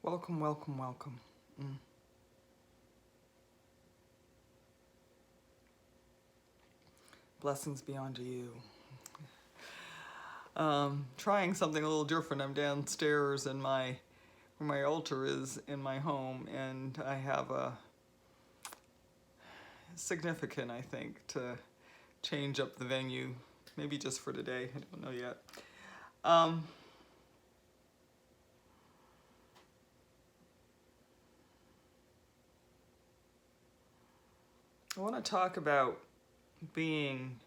Welcome, welcome, welcome. Blessings be unto you. Trying something a little different. I'm downstairs in where my altar is in my home, and I have a significant, I think, to change up the venue, maybe just for today. I don't know yet. I want to talk about being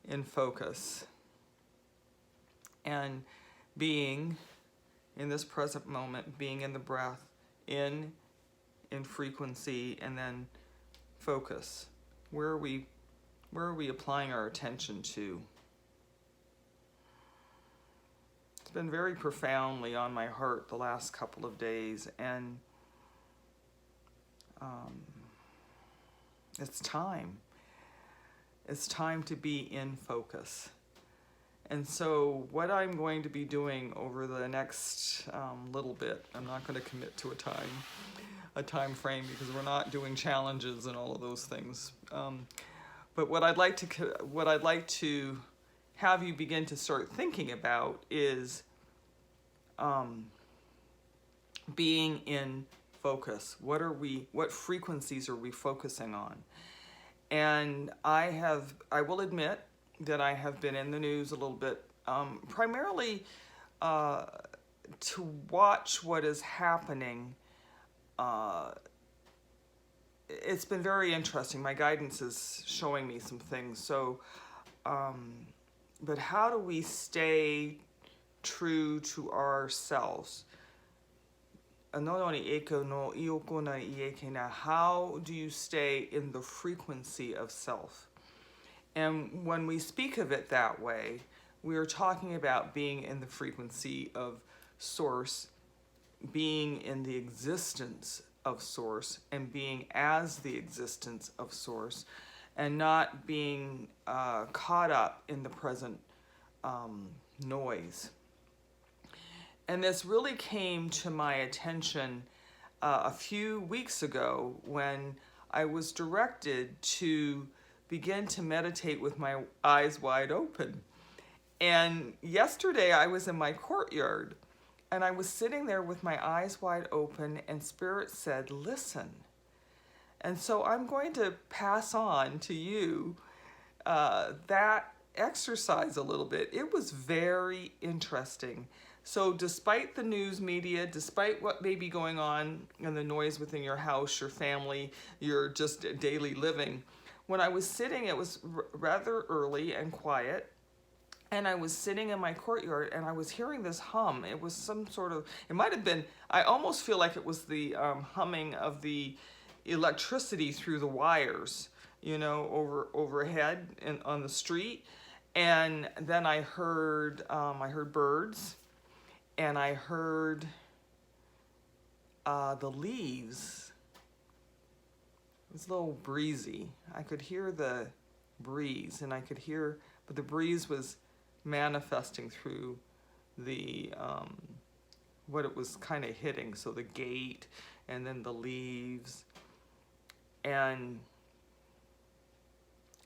in focus and being in this present moment, being in the breath, in frequency, and then focus. Where are we applying our attention to? It's been very profoundly on my heart the last couple of days, and it's time. It's time to be in focus. And so what I'm going to be doing over the next little bit, I'm not going to commit to a time frame because we're not doing challenges and all of those things. But what I'd like to have you begin to start thinking about is being in focus. What frequencies are we focusing on? And I will admit that I have been in the news a little bit, primarily to watch what is happening. It's been very interesting. My guidance is showing me some things. So, but how do we stay true to ourselves? How do you stay in the frequency of self? And when we speak of it that way, we are talking about being in the frequency of source, being in the existence of source, and being as the existence of source, and not being caught up in the present noise. And this really came to my attention a few weeks ago when I was directed to begin to meditate with my eyes wide open. And yesterday I was in my courtyard and I was sitting there with my eyes wide open, and Spirit said, listen. And so I'm going to pass on to you that exercise a little bit. It was very interesting. So despite the news media, despite what may be going on and the noise within your house, your family, your just daily living, when I was sitting, it was rather early and quiet, and I was sitting in my courtyard and I was hearing this hum. It was some sort of, it might have been, I almost feel like it was the humming of the electricity through the wires, overhead and on the street. And then I heard birds, and I heard the leaves. It was a little breezy. I could hear the breeze, and but the breeze was manifesting through the what it was kind of hitting. So the gate, and then the leaves, and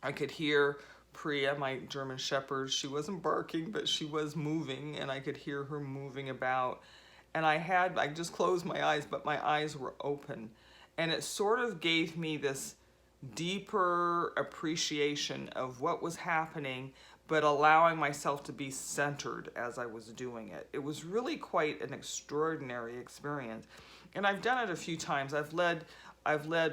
I could hear Priya, my German Shepherd. She wasn't barking, but she was moving, and I could hear her moving about. And I just closed my eyes, but my eyes were open. And it sort of gave me this deeper appreciation of what was happening, but allowing myself to be centered as I was doing it. It was really quite an extraordinary experience. And I've done it a few times. I've led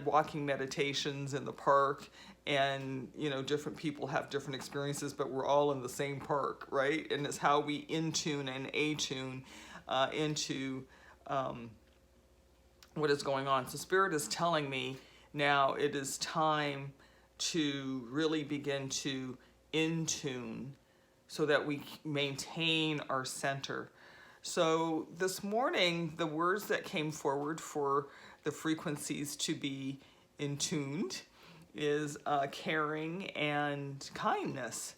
walking meditations in the park, and different people have different experiences, but we're all in the same park, right? And it's how we intune and attune into what is going on. So Spirit is telling me now it is time to really begin to intune so that we maintain our center. So this morning, the words that came forward for the frequencies to be intuned is caring and kindness.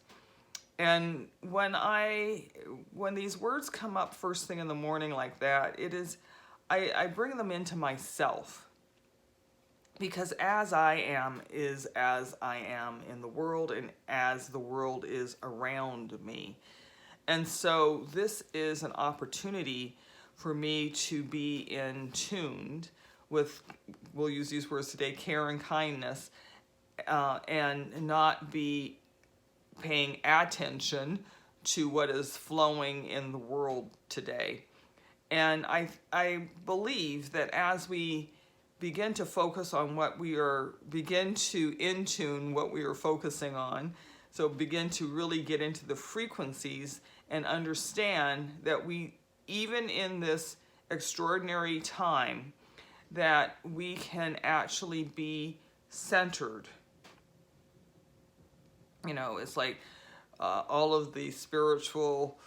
And when these words come up first thing in the morning like that, I bring them into myself, because as I am is as I am in the world, and as the world is around me. And so this is an opportunity for me to be in tuned with, we'll use these words today, care and kindness, and not be paying attention to what is flowing in the world today. And I believe that as we begin to focus on what we are, begin to in tune what we are focusing on, so begin to really get into the frequencies and understand that we, even in this extraordinary time, that we can actually be centered. You know, it's like all of the spiritual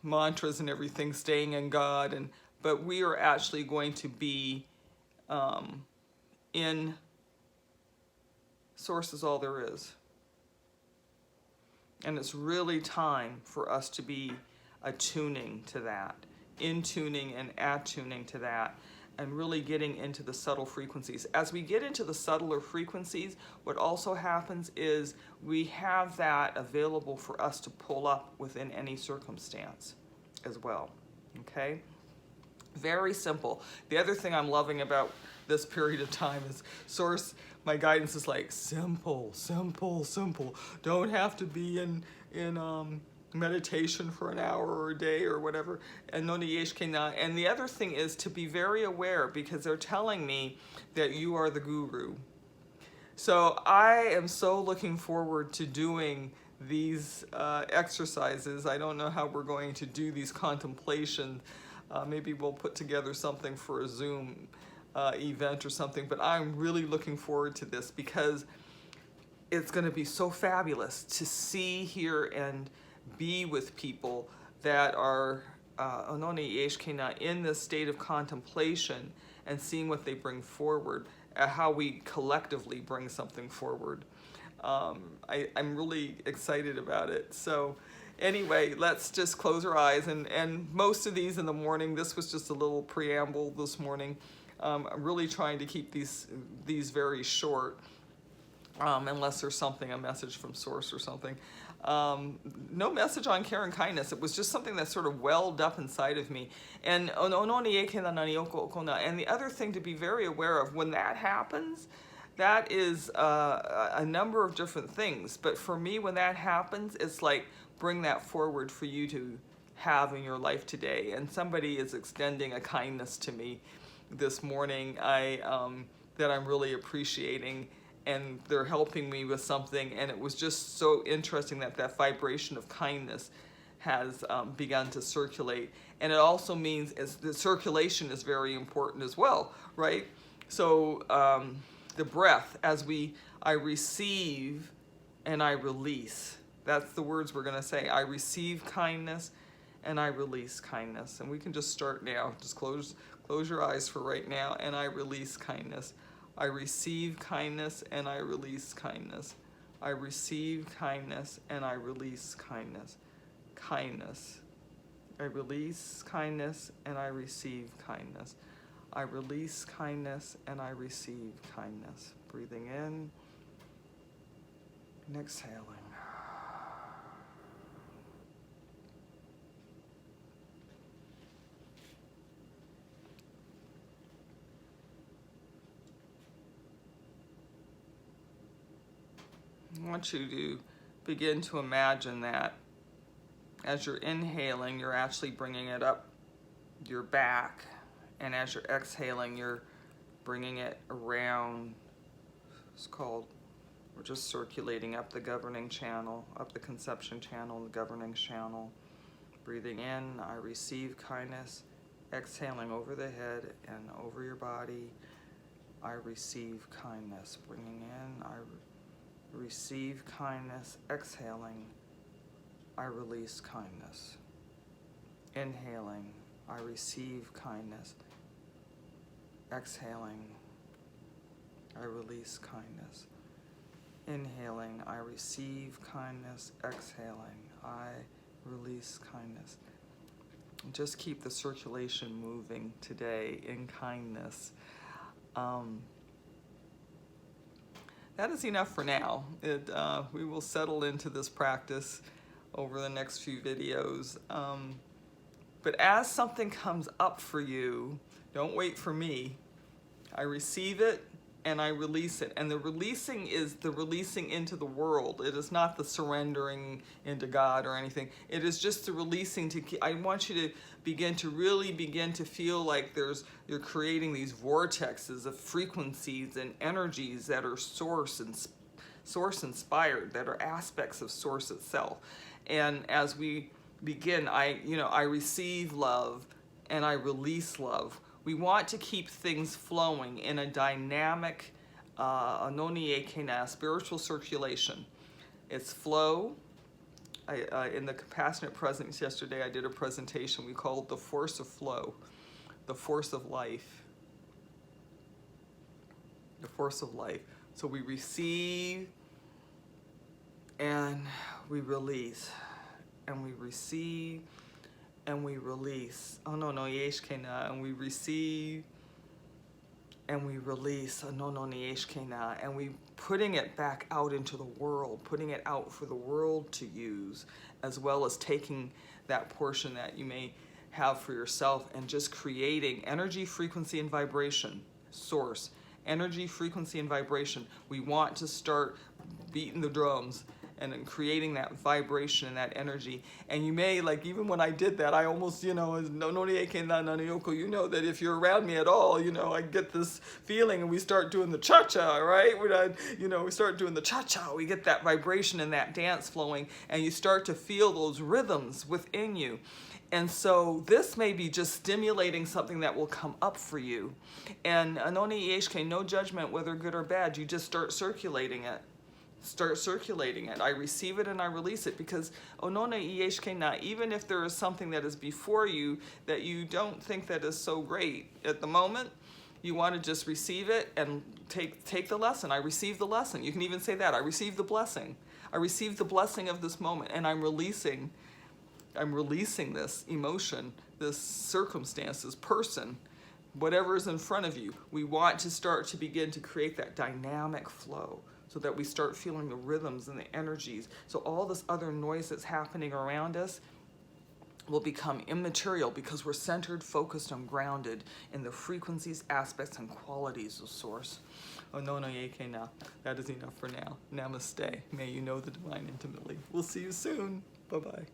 mantras and everything, staying in God, but we are actually going to be in Source is all there is. And it's really time for us to be attuning to that, in tuning and attuning to that, and really getting into the subtle frequencies. As we get into the subtler frequencies, what also happens is we have that available for us to pull up within any circumstance as well, okay? Very simple. The other thing I'm loving about this period of time is Source, my guidance is like simple, simple, simple. Don't have to be in meditation for an hour or a day or whatever. And the other thing is to be very aware, because they're telling me that you are the guru. So I am so looking forward to doing these exercises. I don't know how we're going to do these contemplations. Maybe we'll put together something for a Zoom event or something, but I'm really looking forward to this, because it's going to be so fabulous to see, hear, and be with people that are in this state of contemplation, and seeing what they bring forward, how we collectively bring something forward. I'm really excited about it. So anyway, let's just close our eyes, and most of these in the morning. This was just a little preamble this morning. I'm really trying to keep these very short, unless there's something, a message from Source or something. No message on care and kindness. It was just something that sort of welled up inside of me. And the other thing to be very aware of when that happens, that is a number of different things. But for me, when that happens, it's like, bring that forward for you to have in your life today. And somebody is extending a kindness to me this morning that I'm really appreciating, and they're helping me with something. And it was just so interesting that that vibration of kindness has begun to circulate. And it also means the circulation is very important as well, right? So the breath, I receive and I release. That's the words we're going to say. I receive kindness and I release kindness. And we can just start now. Just close your eyes for right now. And I release kindness. I receive kindness and I release kindness. I receive kindness and I release kindness. Kindness. I release kindness and I receive kindness. I release kindness and I receive kindness. Breathing in and exhaling. I want you to begin to imagine that as you're inhaling, you're actually bringing it up your back, and as you're exhaling, you're bringing it around. We're just circulating up the governing channel, up the conception channel, the governing channel. Breathing in, I receive kindness. Exhaling over the head and over your body, I receive kindness. Bringing in, I receive kindness. Exhaling, I release kindness. Inhaling, I receive kindness. Exhaling, I release kindness. Inhaling, I receive kindness. Exhaling, I release kindness. Just keep the circulation moving today in kindness. That is enough for now. We will settle into this practice over the next few videos. But as something comes up for you, don't wait for me. I receive it and I release it. And the releasing is the releasing into the world. It is not the surrendering into God or anything. It is just the releasing I want you to really begin to feel like you're creating these vortexes of frequencies and energies that are source inspired, that are aspects of source itself. And as we begin, I receive love and I release love. We want to keep things flowing in a dynamic, spiritual circulation. It's flow. In the Compassionate Presence yesterday, I did a presentation we called the force of flow, the force of life. The force of life. So we receive and we release. And we receive and we release. And we receive and we release. And we putting it back out into the world, putting it out for the world to use, as well as taking that portion that you may have for yourself and just creating energy, frequency, and vibration. Source, energy, frequency, and vibration. We want to start beating the drums and creating that vibration and that energy. And you may, like, even when I did that, I almost, that if you're around me at all, I get this feeling, and we start doing the cha-cha, right? We start doing the cha-cha, we get that vibration and that dance flowing, and you start to feel those rhythms within you. And so this may be just stimulating something that will come up for you. And no judgment, whether good or bad, you just start circulating it. Start circulating it. I receive it and I release it, because even if there is something that is before you that you don't think that is so great at the moment, you want to just receive it and take the lesson. I receive the lesson. You can even say that. I receive the blessing. I receive the blessing of this moment, and I'm releasing this emotion, this circumstance, this person, whatever is in front of you. We want to start to begin to create that dynamic flow, so that we start feeling the rhythms and the energies. So all this other noise that's happening around us will become immaterial, because we're centered, focused, and grounded in the frequencies, aspects, and qualities of Source. That is enough for now. Namaste. May you know the divine intimately. We'll see you soon. Bye-bye.